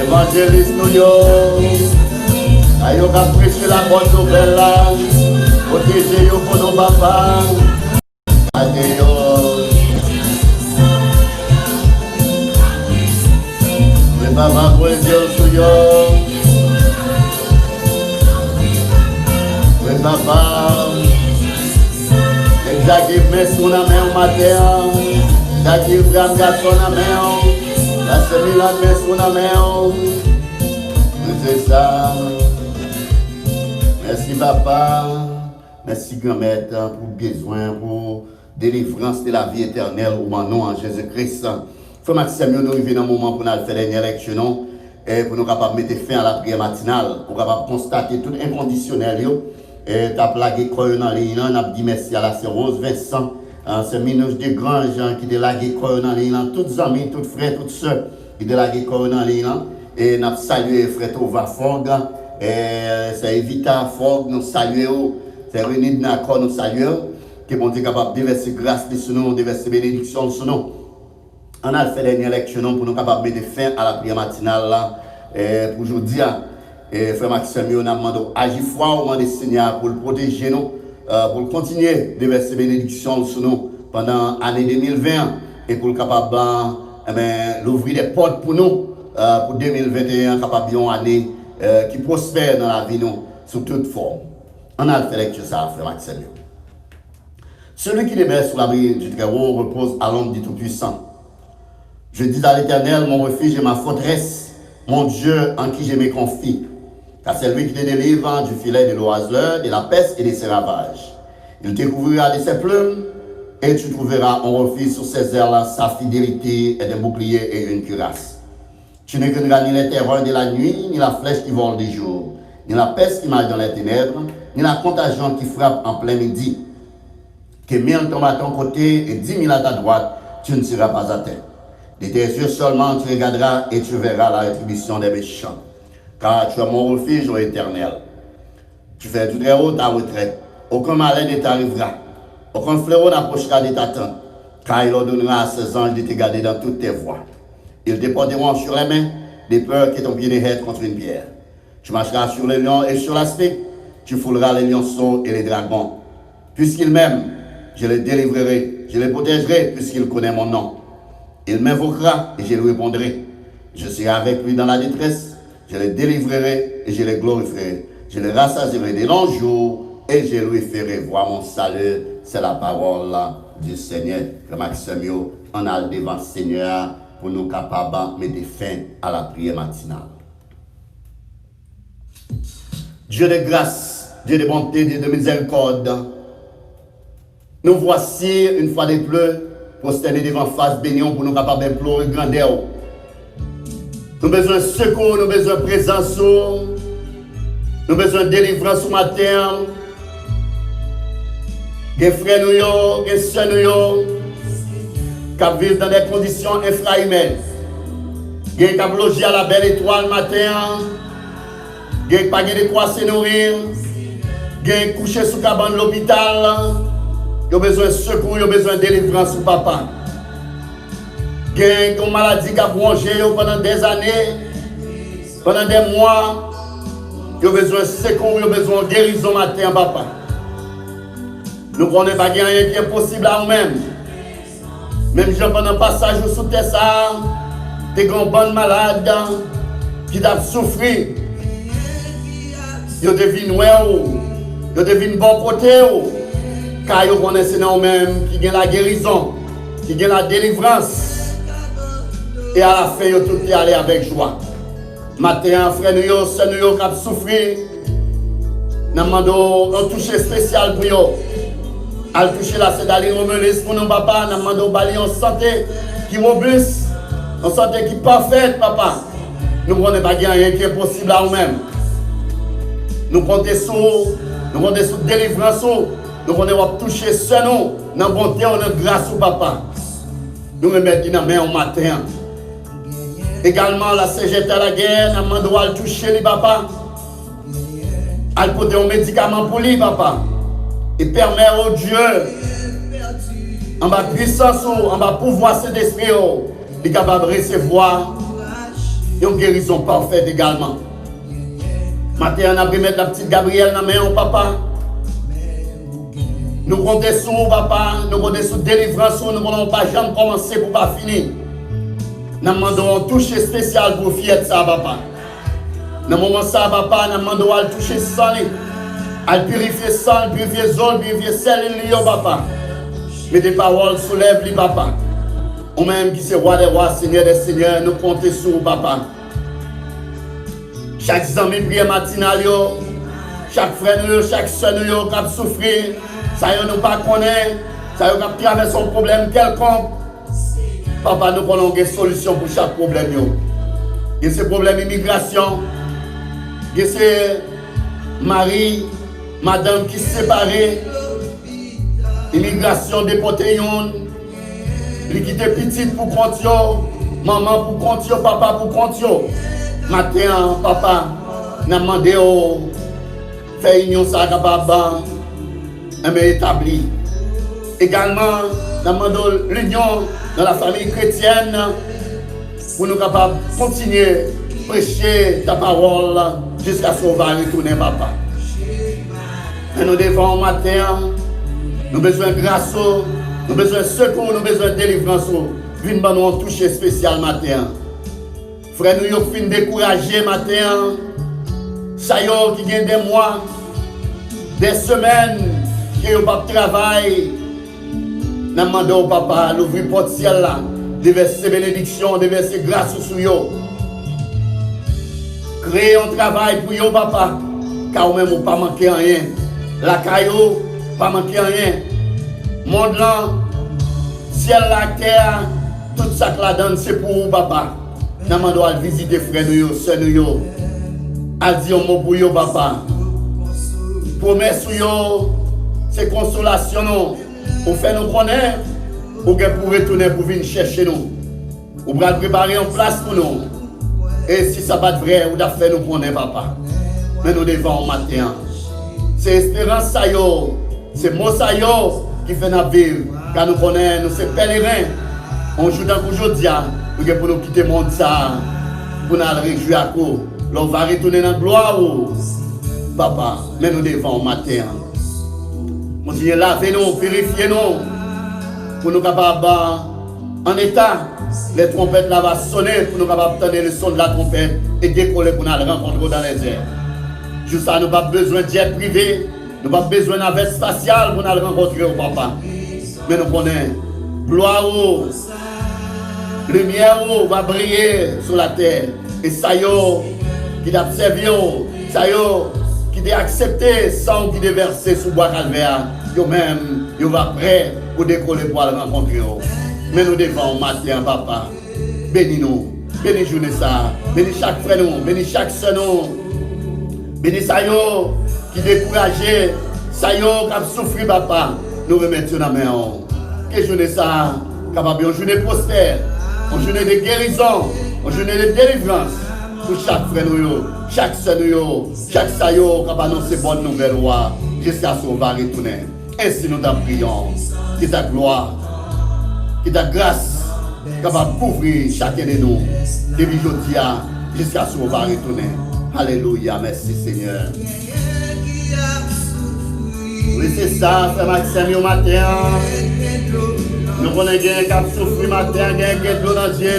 Évangéliste nous yo, ça y est qu'à prêcher la bonne nouvelle là. Protégez yo pour nos papas. Adieu. Mais papa pour Dieu sur yo. Mais papa. Jacques met sous la main au matin. Jacques prend garçon la main. La semaine met sous la main. C'est ça. Merci papa. Merci grand-mère pour besoin, pour délivrance de la vie éternelle au nom en Jésus-Christ. Frère Maxime, nous arrivons dans un moment pour nous faire une dernière lecture et pour nous capables de mettre fin à la prière matinale, pour capable constater tout inconditionnel. Et tu as plagué quoi dans les on a dit merci à la sœur Rose Vincent, ce minage de grands gens qui ont lagué quoi dans les tous amis, tous frères, toutes sœurs qui ont lagué quoi dans les et nous avons salué frère Tova Fogg, et c'est Evita Fogg, nous saluons. C'est René de Nacor, nous saluons, que bon Dieu est capable de déverser grâce sur nous, de déverser bénédiction sur nous. On a fait la dernière lecture pour nous capables de mettre fin à la prière matinale là, pour aujourd'hui. Frère Maxime, on a demandé à agir fort, on a demandé Seigneur pour le protéger nous, pour continuer de déverser bénédiction sur nous pendant l'année 2020 et pour le capable d'ouvrir des portes pour nous pour 2021, capable d'une année qui prospère dans la vie nous sous toute forme. On a fait lecture ça, frère Maxime. Celui qui demeure sous l'abri du Très-Haut repose à l'ombre du Tout-Puissant. Je dis à l'Éternel, mon refuge et ma forteresse, mon Dieu en qui je me confie. Car c'est lui qui te délivre du filet de l'oiseleur, de la peste et de ses ravages. Il te couvrira de ses plumes et tu trouveras un refuge sur ses ailes, sa fidélité est un bouclier et une cuirasse. Tu ne craindras ni les terreurs de la nuit, ni la flèche qui vole du jour, ni la peste qui marche dans les ténèbres, ni la contagion qui frappe en plein midi. Que 1000 tombent à ton côté et 10 000 à ta droite, tu ne seras pas à terre. De tes yeux seulement tu regarderas et tu verras la rétribution des méchants. Car tu es mon refuge, ô Éternel. Tu fais du Très-Haut ta retraite. Aucun malheur ne t'arrivera. Aucun fléau n'approchera de ta tente. Car il ordonnera à ses anges de te garder dans toutes tes voies. Ils te porteront sur les mains, de peur que ton pied ne heurte contre une pierre. Tu marcheras sur les lions et sur l'aspic. Tu fouleras les lionceaux et les dragons. Puisqu'il m'aime, je les délivrerai, je les protégerai, puisqu'il connaît mon nom. Il m'invoquera et je lui répondrai. Je serai avec lui dans la détresse, je les délivrerai et je les glorifierai. Je les rassasierai de longs jours et je lui ferai voir mon salut. C'est la parole du Seigneur. Maxime, on a devant le Seigneur pour nous capables de mettre fin à la prière matinale. Dieu de grâce, Dieu de bonté, Dieu de miséricorde, nous voici une fois de plus prosternés devant face bénion pour nous capables d'implorer grandeur. Nous avons besoin de secours, nous avons besoin de présence. Nous avons besoin de délivrance ce matin. Des frères nous, des sœurs nous, qui vivent dans des conditions infrahumaines. Des qui ont logé à la belle étoile matin. Des qui n'ont pas de quoi se nourrir. Des qui couché sous cabane de l'hôpital. Ils ont besoin de secours, ils ont besoin de délivrance sur papa. Des qui ont maladie qui a rongé pendant des années, pendant des mois. Ils ont besoin de secours, ils ont besoin de guérison matin, papa. Nous ne connaissons pas rien qui est possible à nous-mêmes. Même gens pendant le passage sous terre, des grands bonnes malades qui doivent souffrir. Ils deviennent ils deviennent bon côté. Car ils connaissent nous-mêmes qui ont la guérison, qui ont la délivrance. Et à la fin, ils ont tout allé avec joie. Matin, frère, nous, sœur, nous, qui ont souffert. Nous demandons un toucher spécial pour eux. À toucher la sédaline romelis pour nous, papa. Nous demandons une santé qui est robuste, une santé qui est parfaite, papa. Nous ne connaissons pas rien qui est possible à nous-mêmes. Nous comptons sur délivrance, nous comptons toucher seul nous, dans la bonté, dans la grâce, papa. Nous me mettons dans la main au matin. Également, la CGT à la guerre, nous demandons à toucher les papa. À porter un médicament pour lui, papa. Et permet au Dieu, en bas puissance, en bas pouvoir cet esprit, il est capable de recevoir une guérison parfaite également. Maintenant, on a pris mettre la petite Gabrielle dans la main, papa. Nous comptons sur papa, nous comptons sur délivrance, nous ne pouvons pas jamais commencer pour pas finir. Nous demandons un toucher spécial pour fier de ça, papa. Dans le moment ça, papa, nous demandons à toucher sang. À purifier sang, purifier zone, purifier sel, papa. Mais des paroles soulèvent les papa. Ou même qui c'est roi des rois, seigneur des seigneurs, nous comptons sur papa. Chaque ami prière matinale, chaque frère, chaque soeur qui a souffert, ça ne nous pas connaît, ça qui traverse un problème quelconque. Papa, nous prenons des solutions pour chaque problème. Il y a ce problème d'immigration, il y a ce mari, madame qui se séparée, immigration déportée, il quitte petite pour compte, maman pour compte, papa pour compte. Matin, papa, nous demandé de faire une union capable établie. Également, nous demandons l'union dans la famille chrétienne pour nous capables de continuer à prêcher ta parole jusqu'à ce qu'on va retourner, papa. Et nous devons matin, nous avons besoin de grâce, nous avons besoin de secours, nous avons besoin de délivrance. Venez nous toucher spécial matin. Frère, nous avons fini découragé matin. Ça y est, qui gagne des mois, des semaines, qui n'ont pas de travail. Nous demandons au papa d'ouvrir porte ciel là, de verser bénédiction, de verser grâce sur eux. Créer un travail pour eux, papa, car vous-même vous pas manquer rien. La caillou, pas manquer rien. Monde là, ciel, la terre, tout ça que la donne, c'est pour vous, papa. Nous demandons à visiter frère nous, sœur nous, à dire un mot pour vous, papa. Promesse sur vous, c'est consolation nous. Pour faire nous connaître, pour retourner pour venir chercher nous. Pour préparer une place pour nous. Et si ça va être vrai, vous devez faire nous connaître, papa. Mais nous devons matin. C'est espérance ça yo, c'est mot ça yo qui fait notre vivre. Car nous connaissons, nous sommes pèlerins. On joue dans aujourd'hui, pour nous quitter le monde ça, pour nous réjouir à quoi. On va retourner dans la gloire, papa. Mais nous devons matin. Continuez laver nous, purifier nous, pour nous capables en état. Les trompettes là vont sonner pour nous capables d'entendre le son de la trompette et décoller pour nous rencontrer dans les airs. Juste ça, nous n'avons pas besoin de jet privé, nous n'avons pas besoin de navette spatiale pour nous rencontrer au papa. Mais nous connaissons, gloire, lumière va briller sur la terre. Et ça y est, qui t'a servi, ça y est, qui t'a accepté sans qui t'a versé sous bois calvaire, yo-même, yo va prêt pour décoller pour aller rencontrer. Mais nous devons matin, papa. Bénis-nous, bénis journée ça, bénis chaque frère nous, bénis chaque soeur nous. Bénis ça yo qui découragé, ça yo qui souffre papa. Nous remettons la main. Que journée ça capable une journée prospère, une journée de guérison, une journée de délivrance pour chaque frère nous, chaque sœur nous, chaque sayo capable annoncer bonne nouvelle roi jusqu'à ce qu'on va retourner. Ainsi nous t'en prions, que ta gloire, que ta grâce capable de couvrir chacun de nous depuis aujourd'hui jusqu'à ce qu'on va retourner. Alléluia, merci Seigneur. Oui, c'est ça, frère Maxime, au matin. Nous connaissons quelqu'un qui a souffert matin, quelqu'un qui a de l'eau dans Dieu.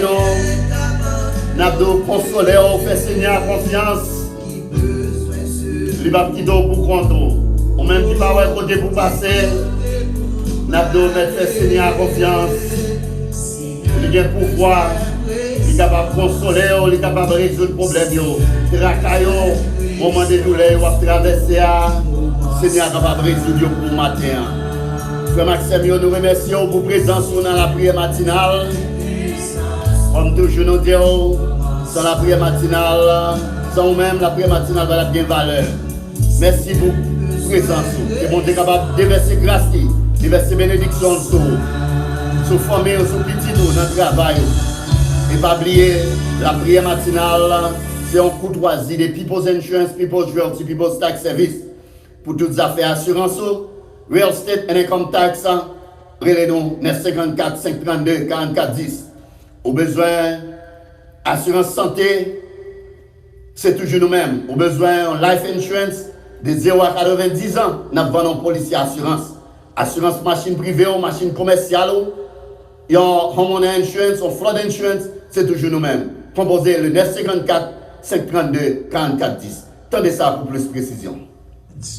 Nous avons consolé, on fait Seigneur confiance. Il va quitter pour compte. On même qui va avoir côté pour passer. Nous avons mettre Seigneur confiance. Il a le pouvoir. Il est capable de consoler, il est capable de résoudre le problème. Tracaillot, moment de douleur, il va traverser. Seigneur est capable de résoudre pour le matin. Frère Maxime, nous remercions pour présence dans la prière matinale. Comme toujours nous disons, sans la prière matinale, sans nous-mêmes, la prière matinale va bien valeur. Merci pour présence. Et bon, Dieu est capable de déverser grâce, déverser bénédiction sur famille, sur petit nous, dans le travail. Et pas oublier, la prière matinale, c'est un courtoisie de People's Insurance, People's Realty, People's Tax Service. Pour toutes les affaires assurance, real estate and income tax, relez-nous 954 532 44 10. Au besoin assurance santé, c'est toujours nous-mêmes. Au besoin life insurance, de 0 à 90 ans, nous avons un policier assurance. Assurance machine privée ou machine commerciale, homeowner insurance ou flood insurance, c'est toujours nous-mêmes. Composez le 954 532 44 10. Tendez ça pour plus de précision.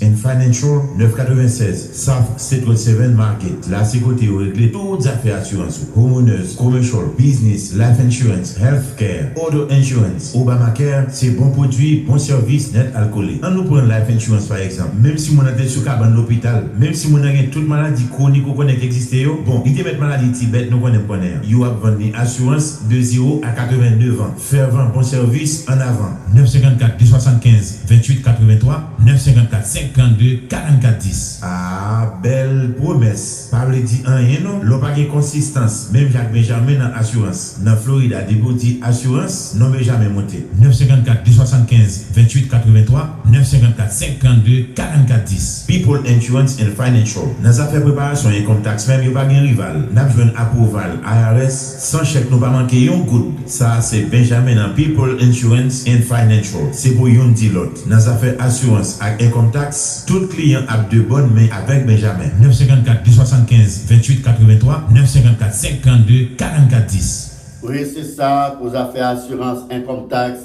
In Financial 996 South State 7 Market. Là, c'est côté où régler toutes les affaires assurance, homeowners, commercial, business, life insurance, healthcare, auto insurance, Obamacare, c'est bon produit, bon service, net alcoolé. On nous prend life insurance par exemple. Même si mon a sous cabane l'hôpital, même si mon a toute maladie chronique qu'on connaît qui existe, bon, il te met maladie Tibet, nous connaissons. You have vendu assurance de 0 à 89 ans. Fervent, bon service en avant. 954 275 28 83 954 52 44 10. Ah, belle promesse. Pas le dire rien non. L'on pas de consistance. Même Jacques Benjamin dans assurance. Dans Floride, a débuté assurance, non mais jamais monté. 954 275 28 83 954 52 44 10. People Insurance and Financial. Dans affaires préparation et comme taxe même, il n'y a pas de rival. N'a pas besoin approval IRS sans chèque, nous pas manquer un good. Ça c'est Benjamin dans People Insurance and Financial. C'est pour yon dit l'autre. Dans affaires assurance et income tax, tout client a de bonnes mains avec Benjamin. 954 275 28 83 954 52 44 10. Oui, c'est ça, pour les affaires assurance, income tax,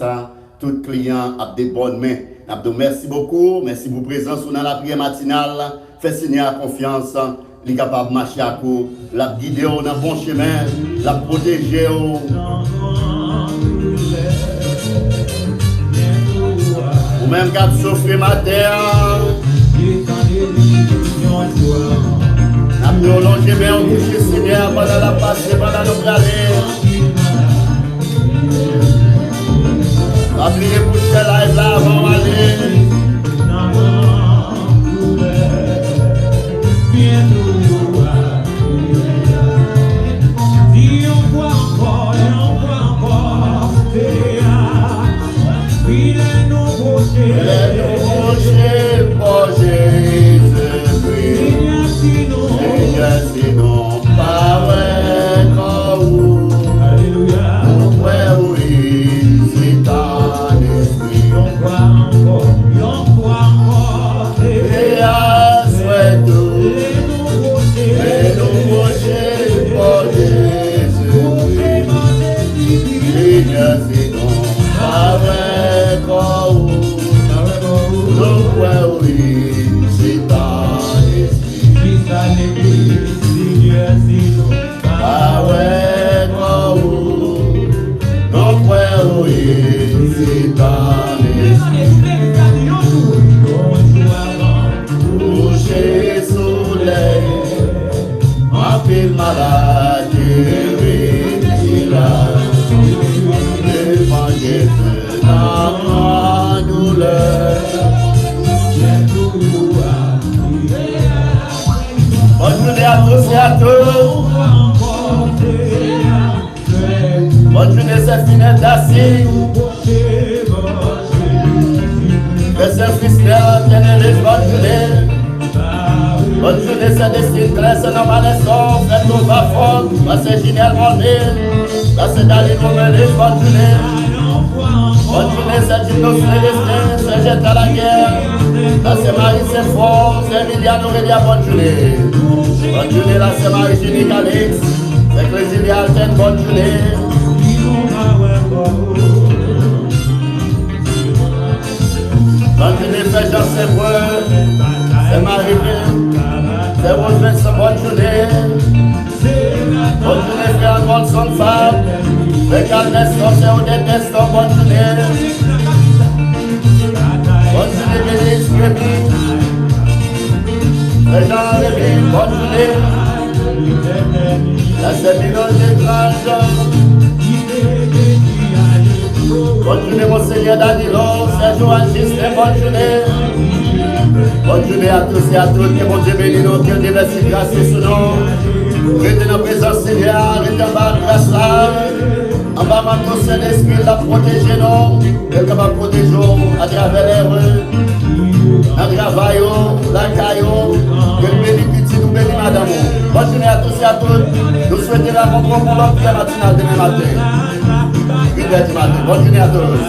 tout client a de bonnes mains. Merci beaucoup, merci pour présence dans la prière matinale. Faites signer à confiance, les capables de marcher à court, la guider dans le bon chemin, la protéger. Ou même quand tu souffres ma terre, nous allons bien au toucher Seigneur pendant la passée, pendant nos galères. Appelez pour chez live là avant aller. Douleur tous et à tous. Bonne journée, c'est Finette d'Assis. Que c'est Christian, Ténérife, bonne journée. Bonne journée, c'est Destin, c'est Normalesson, c'est tout va fort, c'est Ginelle Mondé, là c'est Dali Gomelis, bonne journée. Bonne journée, c'est Gino Célestin, c'est Jette à la guerre, là c'est Marie, c'est fort, c'est Emiliano Relia, bonne journée. Bonne journée, là c'est Marie-Génie Calix, c'est Clésilie Alten, bonne journée. Bonne journée, c'est Jean Sébreux, c'est Marie-Ville, c'est Rose Vincent, bonne journée. Bonne journée, frère Molson Fab, c'est Calneston, c'est Odette Deston, bonne journée. Bonne journée, Bélis, Rémi, c'est Jean Rémi, bonne journée. Là, c'est Milon Desgranges. Bonne journée, Monseigneur Danilo, c'est Joanne Gistin, bonne journée. Bonne journée à tous et à toutes, que mon Dieu bénisse nous, que Dieu merci, grâce sur nous. Restez dans la présence Seigneur, restez en bas de grâce là. En bas, maintenant, c'est l'esprit, la protéger nous, et que va protéger à travers les rues, dans le travail, dans le caillou, que le bénisse petit, nous bénisse madame. Bonne journée à tous et à toutes, nous souhaitons la rencontre pour l'autre prière matinale demain matin. Bonne journée à tous.